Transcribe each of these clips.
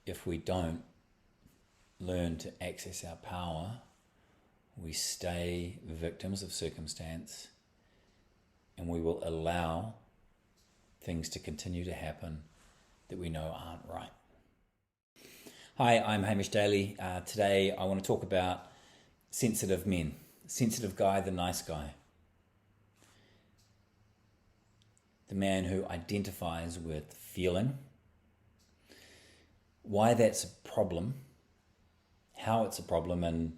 if we don't learn to access our power, we stay victims of circumstance, and we will allow things to continue to happen that we know aren't right. Hi, I'm Hamish Daly. Today I want to talk about sensitive men. Sensitive guy, the nice guy. The man who identifies with feeling, why that's a problem, how it's a problem, and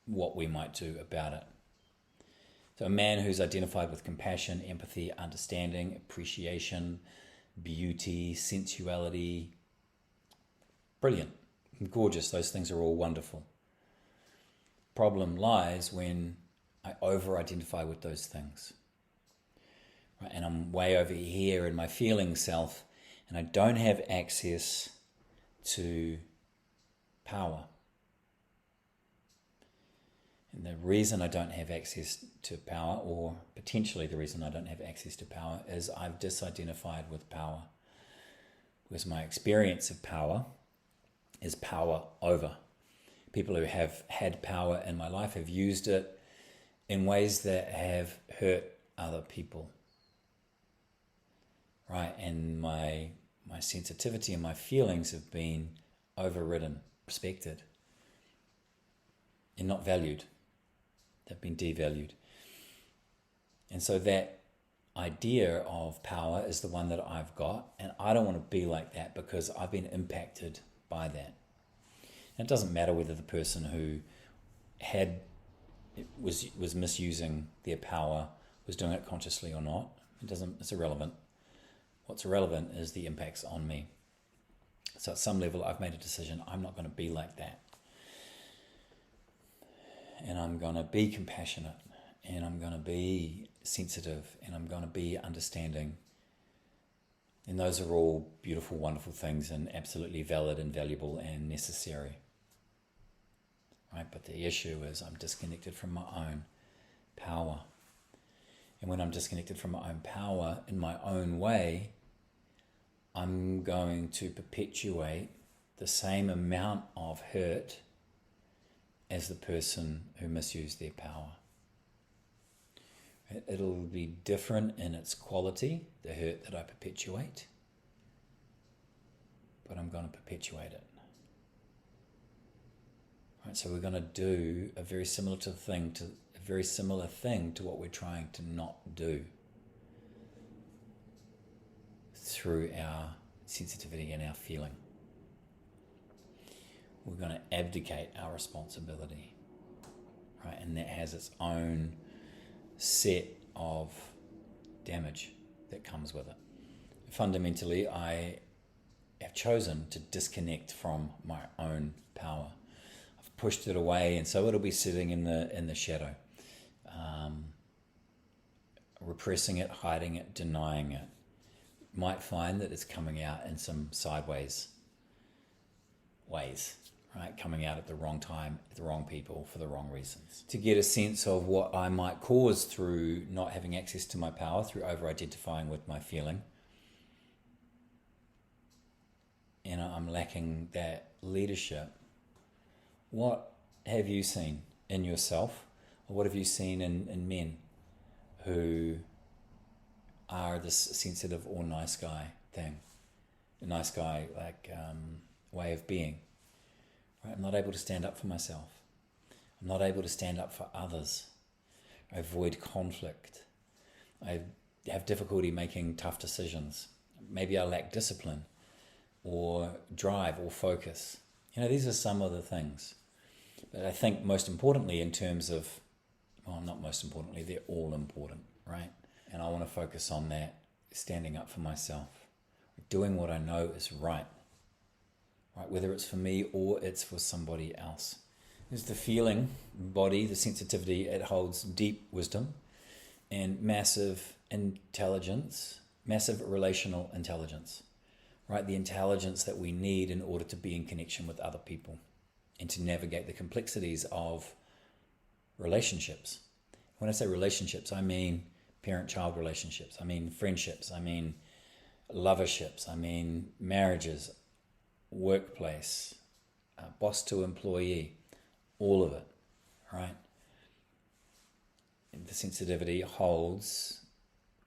what we might do about it. So a man who's identified with compassion, empathy, understanding, appreciation, beauty, sensuality. Brilliant, gorgeous, those things are all wonderful. Problem lies when I over-identify with those things. Right? And I'm way over here in my feeling self, and I don't have access to power. And the reason I don't have access to power, or potentially the reason I don't have access to power, is I've disidentified with power. Because my experience of power is power over. People who have had power in my life have used it in ways that have hurt other people. Right? And my sensitivity and my feelings have been overridden, respected, and not valued. They've been devalued. And so that idea of power is the one that I've got, and I don't want to be like that because I've been impacted by that. And it doesn't matter whether the person who was misusing their power was doing it consciously or not. It's irrelevant. What's irrelevant is the impacts on me. So at some level I've made a decision, I'm not going to be like that. And I'm going to be compassionate, and I'm going to be sensitive, and I'm going to be understanding. And those are all beautiful, wonderful things, and absolutely valid and valuable and necessary. Right? But the issue is I'm disconnected from my own power. And when I'm disconnected from my own power in my own way, I'm going to perpetuate the same amount of hurt as the person who misused their power. It'll be different in its quality, the hurt that I perpetuate, but I'm going to perpetuate it. Right, so we're going to do a very similar thing to what we're trying to not do through our sensitivity and our feeling. We're going to abdicate our responsibility, right? And that has its own set of damage that comes with it. Fundamentally, I have chosen to disconnect from my own power. I've pushed it away, and so it'll be sitting in the shadow, repressing it, hiding it, denying it. You might find that it's coming out in some sideways ways. Right, coming out at the wrong time, the wrong people, for the wrong reasons. To get a sense of what I might cause through not having access to my power, through over-identifying with my feeling, and I'm lacking that leadership, what have you seen in yourself, or what have you seen in men who are this sensitive or nice guy thing? The nice guy, way of being. Right? I'm not able to stand up for myself. I'm not able to stand up for others. I avoid conflict. I have difficulty making tough decisions. Maybe I lack discipline or drive or focus. These are some of the things. But I think most importantly in terms of, not most importantly, they're all important, right? And I want to focus on that, standing up for myself, doing what I know is right. Right, whether it's for me or it's for somebody else. There's the feeling body, the sensitivity, it holds deep wisdom and massive intelligence, massive relational intelligence, right? The intelligence that we need in order to be in connection with other people and to navigate the complexities of relationships. When I say relationships, I mean parent-child relationships. I mean friendships. I mean loverships. I mean marriages. workplace, boss to employee, all of it, right? The sensitivity holds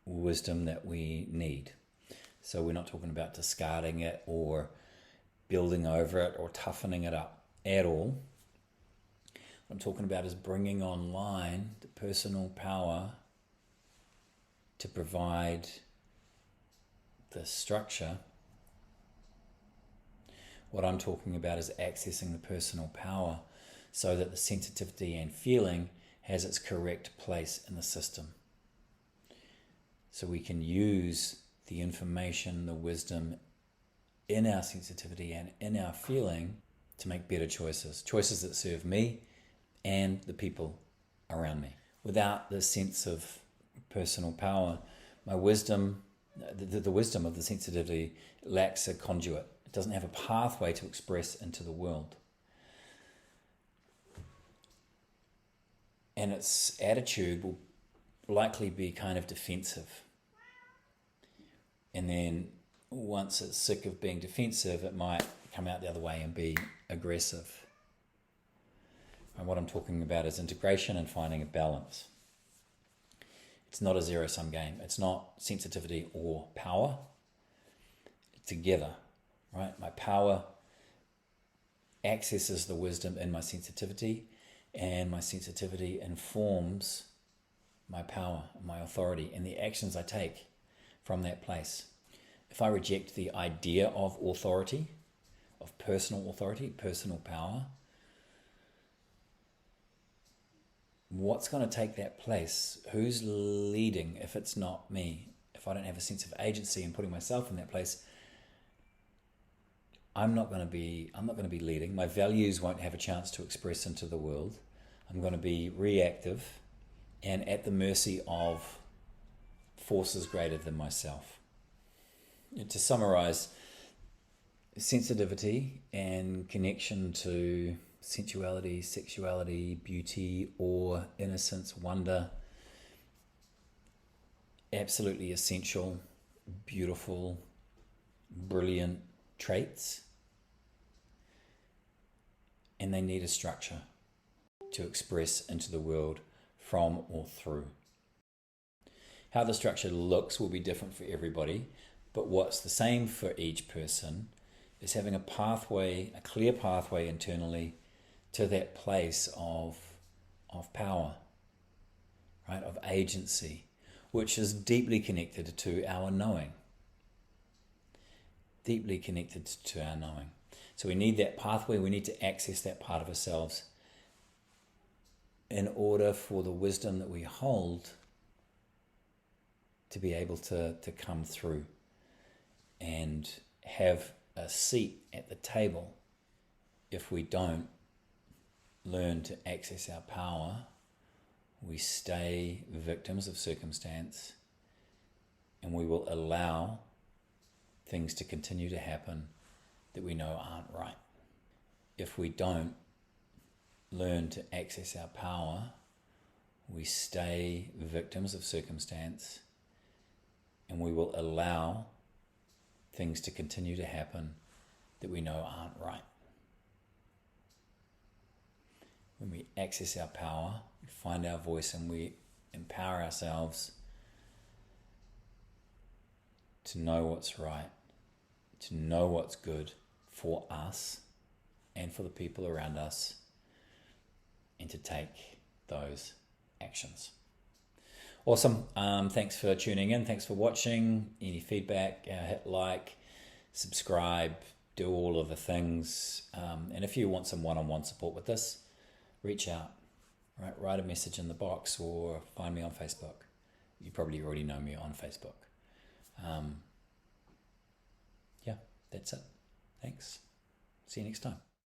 wisdom that we need. So we're not talking about discarding it or building over it or toughening it up at all. What I'm talking about is bringing online the personal power to provide the structure. What I'm talking about is accessing the personal power so that the sensitivity and feeling has its correct place in the system. So we can use the information, the wisdom in our sensitivity and in our feeling to make better choices. Choices that serve me and the people around me. Without this sense of personal power, my wisdom, the wisdom of the sensitivity lacks a conduit. It doesn't have a pathway to express into the world. And its attitude will likely be kind of defensive. And then once it's sick of being defensive, it might come out the other way and be aggressive. And what I'm talking about is integration and finding a balance. It's not a zero-sum game. It's not sensitivity or power. It's together, right? My power accesses the wisdom in my sensitivity, and my sensitivity informs my power, my authority, and the actions I take from that place. If I reject the idea of authority, of personal power, what's going to take that place? Who's leading if it's not me? If I don't have a sense of agency in putting myself in that place, I'm not going to be leading. My values won't have a chance to express into the world. I'm going to be reactive and at the mercy of forces greater than myself. To summarize, sensitivity and connection to sensuality, sexuality, beauty, awe, innocence, wonder, absolutely essential, beautiful, brilliant traits. And they need a structure to express into the world from or through. How the structure looks will be different for everybody, but what's the same for each person is having a pathway, a clear pathway internally to that place of power, right, of agency, which is deeply connected to our knowing. Deeply connected to our knowing. So we need that pathway, we need to access that part of ourselves in order for the wisdom that we hold to be able to come through and have a seat at the table. If we don't learn to access our power, we stay victims of circumstance, and we will allow things to continue to happen that we know aren't right. If we don't learn to access our power, we stay victims of circumstance, and we will allow things to continue to happen that we know aren't right. When we access our power, we find our voice, and we empower ourselves to know what's right, to know what's good for us and for the people around us, and to take those actions. Awesome. Thanks for tuning in. Thanks for watching. Any feedback, hit like, subscribe, do all of the things. And if you want some one-on-one support with this, reach out. Right? Write a message in the box or find me on Facebook. You probably already know me on Facebook. Yeah, that's it. Thanks. See you next time.